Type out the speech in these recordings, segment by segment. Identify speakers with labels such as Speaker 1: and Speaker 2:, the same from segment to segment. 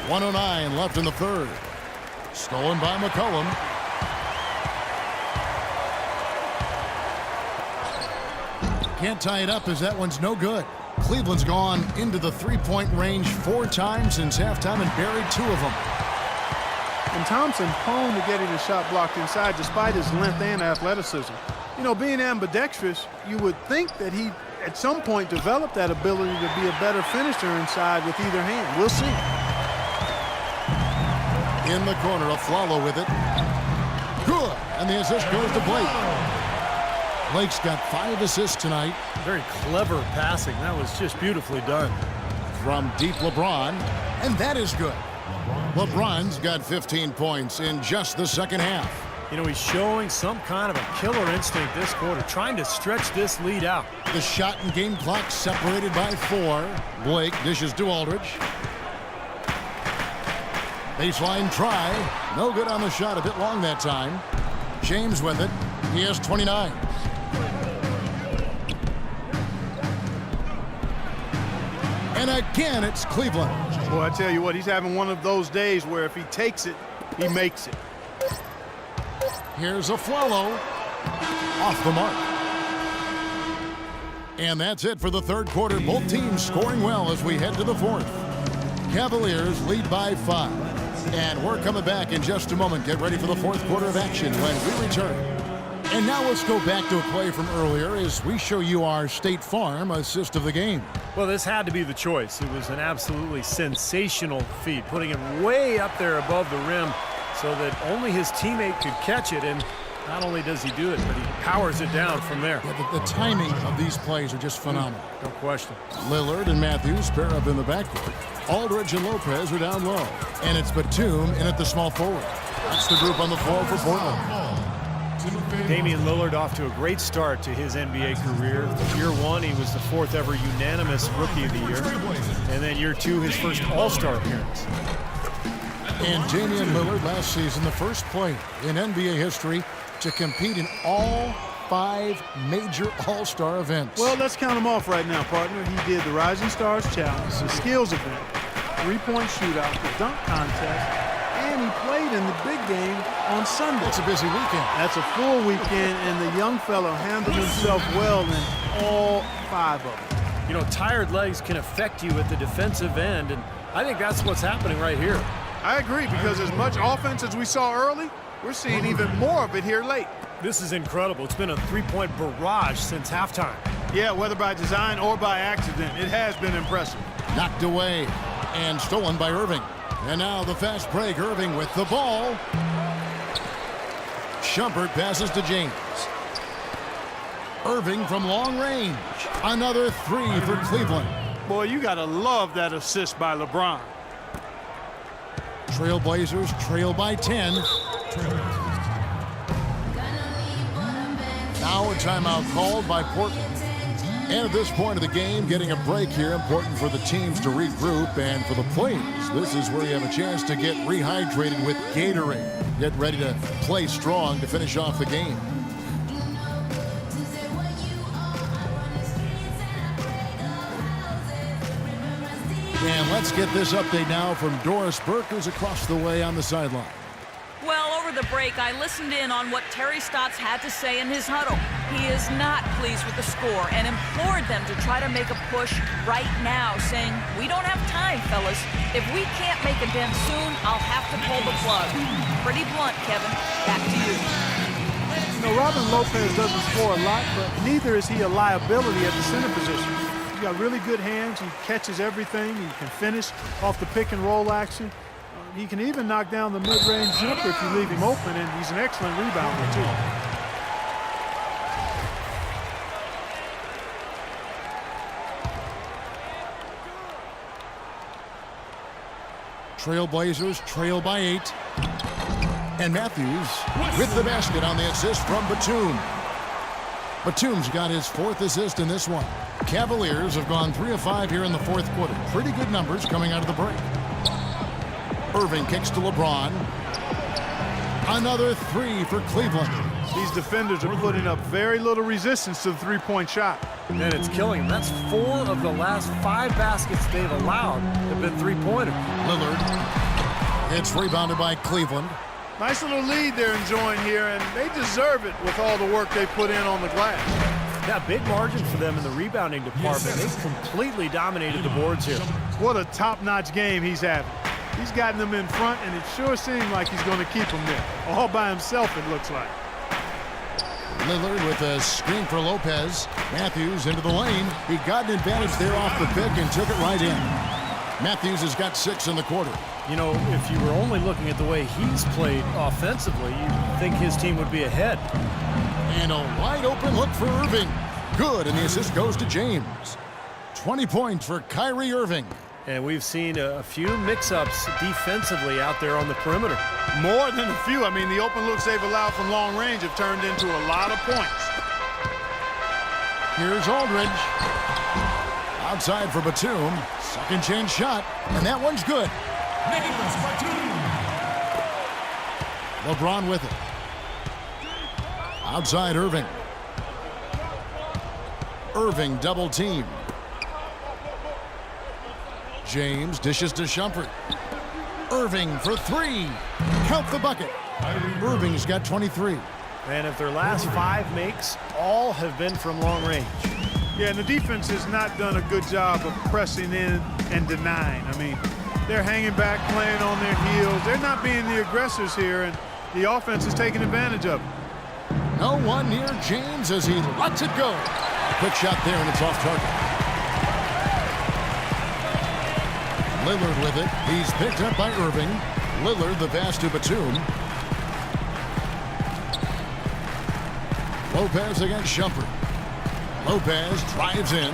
Speaker 1: 1:09 left in the third. Stolen by McCollum. Can't tie it up as that one's no good. Cleveland's gone into the three-point range 4 times since halftime and buried 2 of them.
Speaker 2: And Thompson prone to getting a shot blocked inside despite his length and athleticism. You know, being ambidextrous, you would think that he at some point developed that ability to be a better finisher inside with either hand. We'll see.
Speaker 1: In the corner, Afflalo with it. Good. And the assist goes to Blake. Blake's got 5 assists tonight.
Speaker 3: Very clever passing. That was just beautifully done.
Speaker 1: From deep, LeBron. And that is good. LeBron's got 15 points in just the second half.
Speaker 3: You know, he's showing some kind of a killer instinct this quarter, trying to stretch this lead out.
Speaker 1: The shot and game clock separated by 4. Blake dishes to Aldridge. Baseline try. No good on the shot. A bit long that time. James with it. He has 29. And again, it's Cleveland.
Speaker 2: Boy, I tell you what, he's having one of those days where if he takes it, he makes it.
Speaker 1: Here's Afflalo. Off the mark. And that's it for the third quarter. Both teams scoring well as we head to the fourth. Cavaliers lead by 5. And we're coming back in just a moment. Get ready for the fourth quarter of action when we return. And now let's go back to a play from earlier as we show you our State Farm assist of the game.
Speaker 3: Well, this had to be the choice. It was an absolutely sensational feat, putting it way up there above the rim so that only his teammate could catch it. And not only does he do it, but he powers it down from there.
Speaker 1: Yeah, the timing of these plays are just phenomenal.
Speaker 3: No question.
Speaker 1: Lillard and Matthews pair up in the backcourt. Aldridge and Lopez are down low. And it's Batum in at the small forward. That's the group on the floor for Portland.
Speaker 3: Damian Lillard off to a great start to his NBA career. Year 1, he was the 4th ever unanimous Rookie of the Year. And then year 2, his first All-Star appearance.
Speaker 1: And Damian Lillard last season, the first player in NBA history to compete in all 5 major All-Star events.
Speaker 2: Well, let's count them off right now, partner. He did the Rising Stars Challenge, the skills event, three-point shootout, the dunk contest, and he played in the big game on Sunday.
Speaker 1: It's a busy weekend.
Speaker 2: That's a full weekend, and the young fellow handled himself well in all 5 of them.
Speaker 3: You know, tired legs can affect you at the defensive end, and I think that's what's happening right here.
Speaker 2: I agree, because as much offense as we saw early, we're seeing even more of it here late.
Speaker 3: This is incredible. It's been a three-point barrage since halftime.
Speaker 2: Yeah, whether by design or by accident, it has been impressive.
Speaker 1: Knocked away and stolen by Irving. And now the fast break. Irving with the ball. Shumpert passes to James. Irving from long range. Another 3 for Cleveland.
Speaker 2: Boy, you got to love that assist by LeBron.
Speaker 1: Trailblazers trail by 10. Now a timeout called by Portland. And at this point of the game, getting a break here, important for the teams to regroup, and for the players, this is where you have a chance to get rehydrated with Gatorade. Get ready to play strong to finish off the game. And let's get this update now from Doris Burke, who's across the way on the sideline.
Speaker 4: Well, over the break, I listened in on what Terry Stotts had to say in his huddle. He is not pleased with the score and implored them to try to make a push right now, saying, "We don't have time, fellas. If we can't make a dent soon, I'll have to pull the plug." Pretty blunt, Kevin. Back to you.
Speaker 2: You know, Robin Lopez doesn't score a lot, but neither is he a liability at the center position. He's got really good hands. He catches everything. He can finish off the pick and roll action. He can even knock down the mid-range jumper if you leave him open, and he's an excellent rebounder, too.
Speaker 1: Trailblazers trail by 8. And Matthews with the basket on the assist from Batum. Batum's got his 4th assist in this one. Cavaliers have gone 3 of 5 here in the fourth quarter. Pretty good numbers coming out of the break. Irving kicks to LeBron. Another 3 for Cleveland.
Speaker 2: These defenders are putting up very little resistance to the three-point shot.
Speaker 3: and it's killing them. That's 4 of the last 5 baskets they've allowed have been three-pointers.
Speaker 1: Lillard. It's rebounded by Cleveland.
Speaker 2: Nice little lead they're enjoying here, and they deserve it with all the work they put in on the glass.
Speaker 3: Yeah, big margin for them in the rebounding department. They've completely dominated the boards here.
Speaker 2: What a top-notch game he's having. He's gotten them in front, and it sure seems like he's going to keep them there. All by himself, it looks like.
Speaker 1: Lillard with a screen for Lopez. Matthews into the lane. He got an advantage there off the pick and took it right in. Matthews has got 6 in the quarter.
Speaker 3: You know, if you were only looking at the way he's played offensively, you'd think his team would be ahead.
Speaker 1: And a wide open look for Irving. Good, and the assist goes to James. 20 points for Kyrie Irving.
Speaker 3: And we've seen a few mix-ups defensively out there on the perimeter.
Speaker 2: More than a few. I mean, the open looks they've allowed from long range have turned into a lot of points.
Speaker 1: Here's Aldridge. Outside for Batum. Second chance shot, and that one's good. LeBron with it. Outside Irving. Irving double team. James dishes to Shumpert. Irving for 3. Count the bucket. Irving's got 23.
Speaker 3: And if their last 5 makes, all have been from long range.
Speaker 2: Yeah, and the defense has not done a good job of pressing in and denying. I mean, they're hanging back, playing on their heels. They're not being the aggressors here, and the offense is taking advantage of it.
Speaker 1: No one near James as he lets it go. Quick shot there, and it's off target. Lillard with it. He's picked up by Irving. Lillard the pass to Batum. Lopez against Shumpert. Lopez drives in.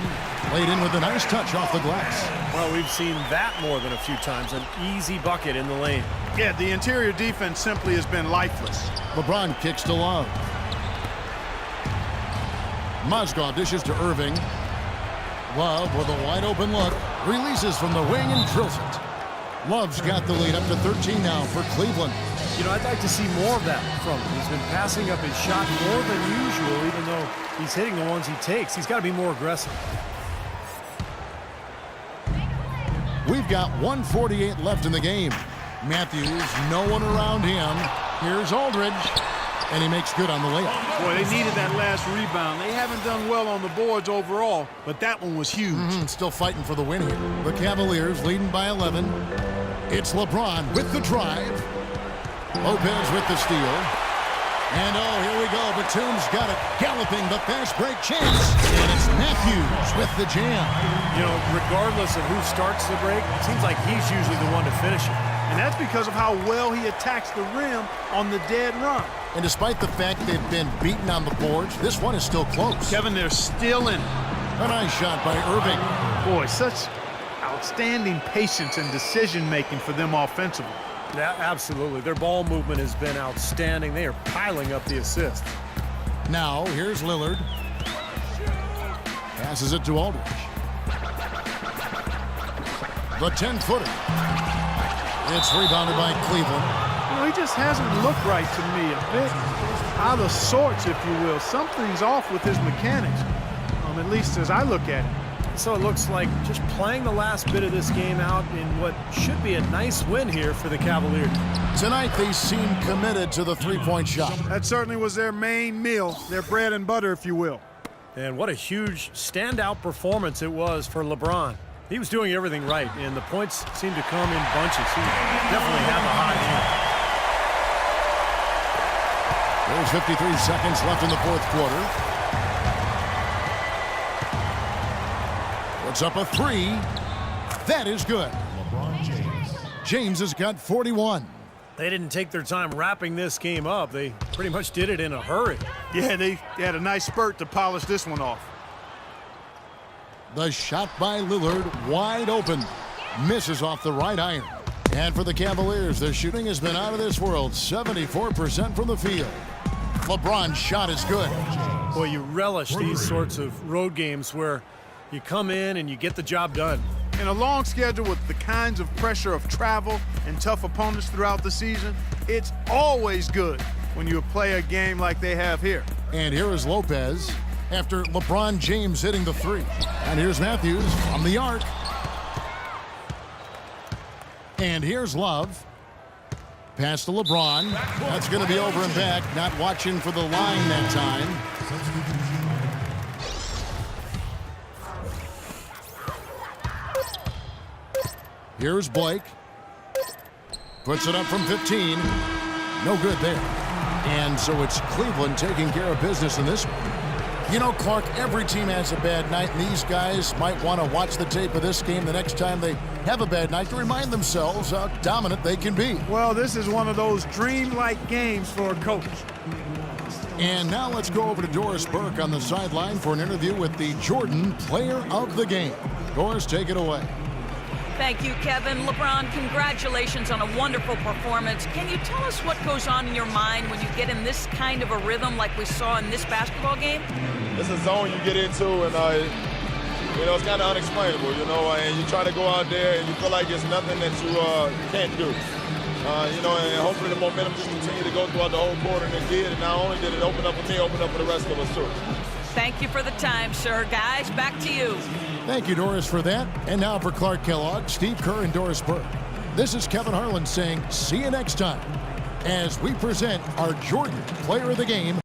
Speaker 1: Laid in with a nice touch off the glass.
Speaker 3: Well, we've seen that more than a few times. An easy bucket in the lane.
Speaker 2: Yeah, the interior defense simply has been lifeless.
Speaker 1: LeBron kicks to Love. Mozgov dishes to Irving. Love with a wide open look. Releases from the wing and drills it. Love's got the lead up to 13 now for Cleveland.
Speaker 3: You know, I'd like to see more of that from him. He's been passing up his shot more than usual, even though he's hitting the ones he takes. He's got to be more aggressive.
Speaker 1: We've got 1:48 left in the game. Matthews, no one around him. Here's Aldridge, and he makes good on the layup.
Speaker 2: Boy, they needed that last rebound. They haven't done well on the boards overall, but that one was huge.
Speaker 1: Still fighting for the win here. The Cavaliers leading by 11. It's LeBron with the drive. Lopez with the steal. And oh, here we go. Batum's got it. Galloping the fast break chance. And it's Matthews with the jam.
Speaker 3: You know, regardless of who starts the break, it seems like he's usually the one to finish it.
Speaker 2: And that's because of how well he attacks the rim on the dead run.
Speaker 1: And despite the fact they've been beaten on the boards, this one is still close.
Speaker 2: Kevin, they're still in.
Speaker 1: A nice shot by Irving.
Speaker 2: Boy, such outstanding patience and decision-making for them offensively.
Speaker 3: Yeah, absolutely. Their ball movement has been outstanding. They are piling up the assists.
Speaker 1: Now, here's Lillard. Passes it to Aldridge. The 10-footer. It's rebounded by Cleveland.
Speaker 2: You know, he just hasn't looked right to me. A bit out of sorts, if you will. Something's off with his mechanics, at least as I look at it.
Speaker 3: So it looks like just playing the last bit of this game out in what should be a nice win here for the Cavaliers.
Speaker 1: Tonight they seem committed to the three-point shot.
Speaker 2: That certainly was their main meal, their bread and butter, if you will.
Speaker 3: And what a huge standout performance it was for LeBron. He was doing everything right, and the points seemed to come in bunches. He definitely had the hot hand.
Speaker 1: There's 53 seconds left in the fourth quarter. Puts up a 3. That is good. LeBron James. James has got 41.
Speaker 3: They didn't take their time wrapping this game up. They pretty much did it in a hurry.
Speaker 2: Yeah, they had a nice spurt to polish this one off.
Speaker 1: The shot by Lillard, wide open. Misses off the right iron. And for the Cavaliers, their shooting has been out of this world. 74% from the field. LeBron's shot is good.
Speaker 3: Boy, you relish these sorts of road games where you come in and you get the job done.
Speaker 2: In a long schedule with the kinds of pressure of travel and tough opponents throughout the season, it's always good when you play a game like they have here.
Speaker 1: And here is Lopez. after LeBron James hitting the three. And here's Matthews from the arc. And here's Love. Pass to LeBron. That's going to be over and back. Not watching for the line that time. Here's Blake. Puts it up from 15. No good there. And so it's Cleveland taking care of business in this one. You know, Clark, every team has a bad night, and these guys might want to watch the tape of this game the next time they have a bad night to remind themselves how dominant they can be.
Speaker 2: Well, this is one of those dreamlike games for a coach.
Speaker 1: And now let's go over to Doris Burke on the sideline for an interview with the Jordan Player of the Game. Doris, take it away.
Speaker 4: Thank you, Kevin. LeBron, congratulations on a wonderful performance. Can you tell us what goes on in your mind when you get in this kind of a rhythm like we saw in this basketball game?
Speaker 5: It's a zone you get into, and it's kind of unexplainable, and you try to go out there and you feel like there's nothing that you can't do. And hopefully the momentum just continue to go throughout the whole quarter, and it did. And not only did it open up for me, open up for the rest of us too.
Speaker 4: Thank you for the time, sir. Guys, back to you.
Speaker 1: Thank you, Doris, for that. And now for Clark Kellogg, Steve Kerr, and Doris Burke. This is Kevin Harlan saying see you next time as we present our Jordan Player of the Game.